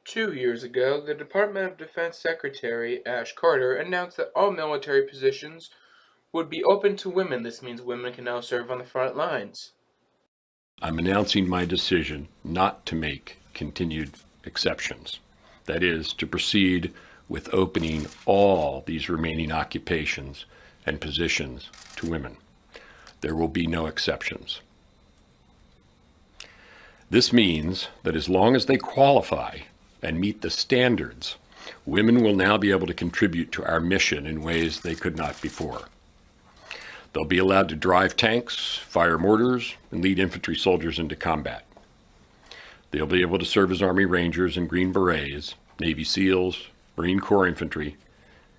2 years ago, the Department of Defense Secretary Ash Carter announced that all military positions would be open to women. This means women can now serve on the front lines. I'm announcing my decision not to make continued exceptions. That is, to proceed with opening all these remaining occupations and positions to women. There will be no exceptions. This means that as long as they qualify and meet the standards, women will now be able to contribute to our mission in ways they could not before. They'll be allowed to drive tanks, fire mortars, and lead infantry soldiers into combat. They'll be able to serve as Army Rangers and Green Berets, Navy SEALs, Marine Corps Infantry,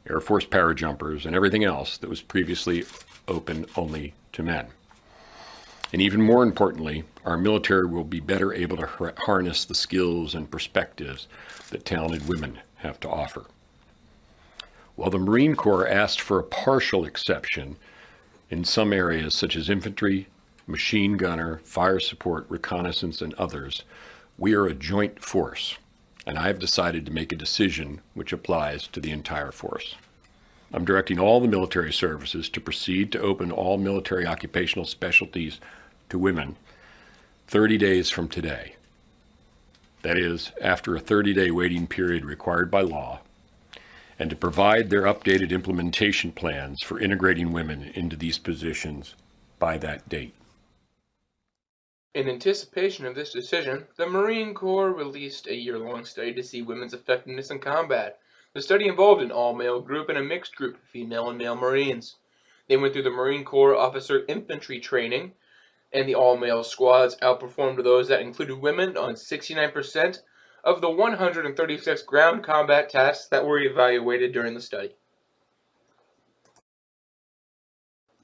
Air Force parajumpers, and everything else that was previously open only to men. And even more importantly, our military will be better able to harness the skills and perspectives that talented women have to offer. While the Marine Corps asked for a partial exception in some areas such as infantry, machine gunner, fire support, reconnaissance, and others, we are a joint force, and I have decided to make a decision which applies to the entire force. I'm directing all the military services to proceed to open all military occupational specialties to women 30 days from today. That is, after a 30-day waiting period required by law, and to provide their updated implementation plans for integrating women into these positions by that date. In anticipation of this decision, the Marine Corps released a year-long study to see women's effectiveness in combat. The study involved an all-male group and a mixed group of female and male Marines. They went through the Marine Corps officer infantry training, and the all-male squads outperformed those that included women on 69% of the 136 ground combat tasks that were evaluated during the study.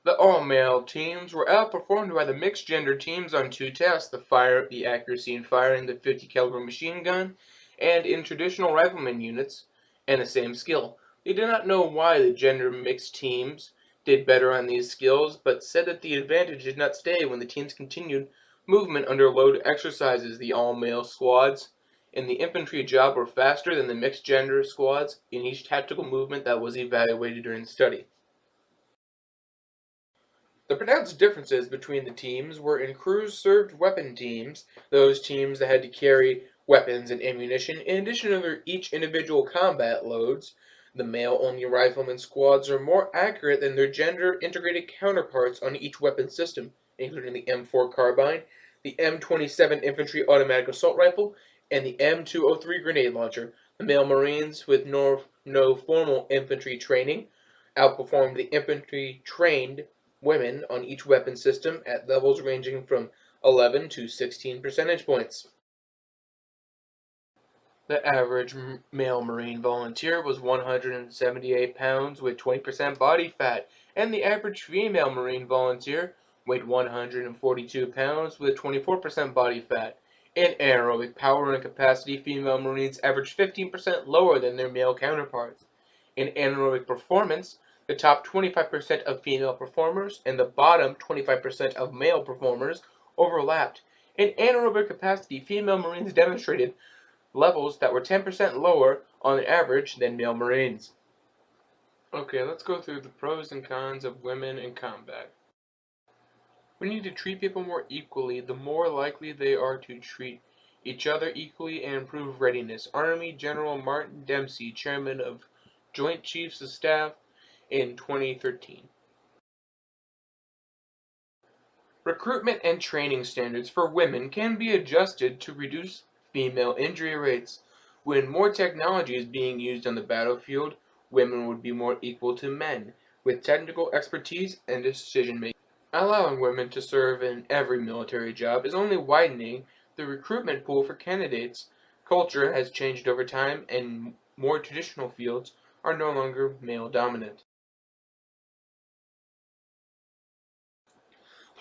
The all-male teams were outperformed by the mixed-gender teams on 2 tests: the accuracy in firing the 50 caliber machine gun, and in traditional rifleman units, and the same skill. They did not know why the gender-mixed teams did better on these skills, but said that the advantage did not stay when the teams continued movement under load exercises. The all-male squads in the infantry job were faster than the mixed-gender squads in each tactical movement that was evaluated during the study. The pronounced differences between the teams were in crews-served weapon teams, those teams that had to carry weapons and ammunition, in addition to their each individual combat loads. The male-only rifleman squads are more accurate than their gender-integrated counterparts on each weapon system, including the M4 carbine, the M27 infantry automatic assault rifle, and the M203 grenade launcher. The male Marines with no formal infantry training outperformed the infantry-trained women on each weapon system at levels ranging from 11 to 16 percentage points. The average male Marine volunteer was 178 pounds with 20% body fat, and the average female Marine volunteer weighed 142 pounds with 24% body fat. In anaerobic power and capacity, female Marines averaged 15% lower than their male counterparts. In anaerobic performance, the top 25% of female performers and the bottom 25% of male performers overlapped. In anaerobic capacity, female Marines demonstrated levels that were 10% lower on average than male Marines. Okay, let's go through the pros and cons of women in combat. We need to treat people more equally. The more likely they are to treat each other equally and improve readiness. Army General Martin Dempsey, chairman of Joint Chiefs of Staff, in 2013. Recruitment and training standards for women can be adjusted to reduce female injury rates. When more technology is being used on the battlefield, women would be more equal to men, with technical expertise and decision-making. Allowing women to serve in every military job is only widening the recruitment pool for candidates. Culture has changed over time, and more traditional fields are no longer male-dominant.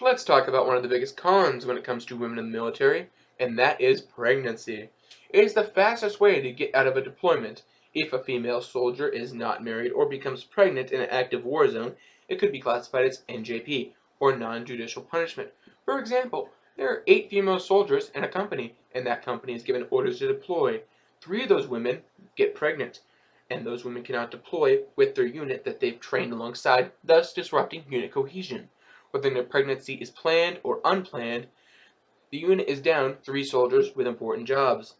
Let's talk about one of the biggest cons when it comes to women in the military, and that is pregnancy. It is the fastest way to get out of a deployment. If a female soldier is not married or becomes pregnant in an active war zone, it could be classified as NJP, or non-judicial punishment. For example, there are 8 female soldiers in a company, and that company is given orders to deploy. 3 of those women get pregnant, and those women cannot deploy with their unit that they've trained alongside, thus disrupting unit cohesion. Whether the pregnancy is planned or unplanned, the unit is down 3 soldiers with important jobs.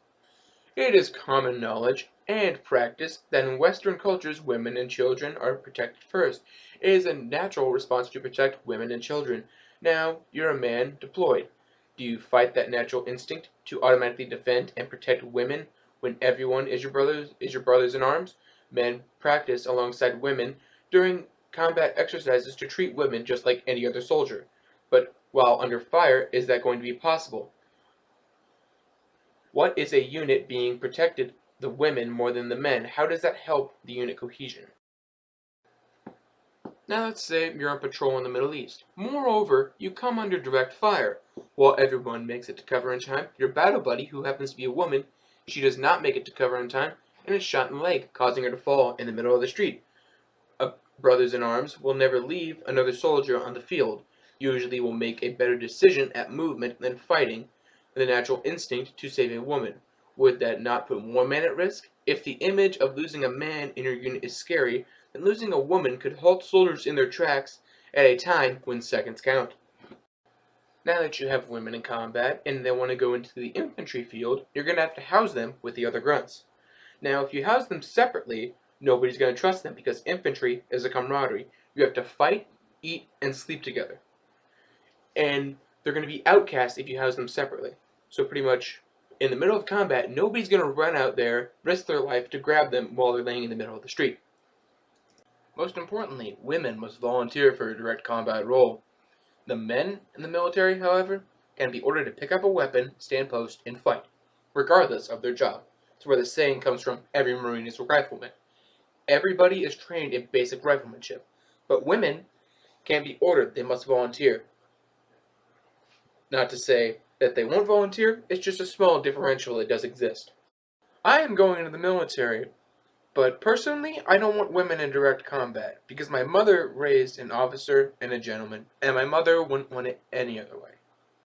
It is common knowledge and practice that in Western cultures women and children are protected first. It is a natural response to protect women and children. Now, you're a man deployed. Do you fight that natural instinct to automatically defend and protect women when everyone is your brothers in arms? Men practice alongside women during combat exercises to treat women just like any other soldier. But while under fire, is that going to be possible? What is a unit being protected the women more than the men? How does that help the unit cohesion? Now let's say you're on patrol in the Middle East. Moreover, you come under direct fire. While everyone makes it to cover in time, your battle buddy, who happens to be a woman, she does not make it to cover in time and is shot in the leg, causing her to fall in the middle of the street. Brothers in arms will never leave another soldier on the field. Usually will make a better decision at movement than fighting, the natural instinct to save a woman. Would that not put more men at risk? If the image of losing a man in your unit is scary, then losing a woman could halt soldiers in their tracks at a time when seconds count. Now that you have women in combat and they want to go into the infantry field, you're going to have to house them with the other grunts. Now, if you house them separately, nobody's going to trust them because infantry is a camaraderie. You have to fight, eat, and sleep together. And they're going to be outcasts if you house them separately. So pretty much, in the middle of combat, nobody's going to run out there, risk their life to grab them while they're laying in the middle of the street. Most importantly, women must volunteer for a direct combat role. The men in the military, however, can be ordered to pick up a weapon, stand post, and fight, regardless of their job. That's where the saying comes from, every Marine is a rifleman. Everybody is trained in basic riflemanship, but women can be ordered, they must volunteer. Not to say that they won't volunteer, it's just a small differential that does exist. I am going into the military, but personally, I don't want women in direct combat, because my mother raised an officer and a gentleman, and my mother wouldn't want it any other way.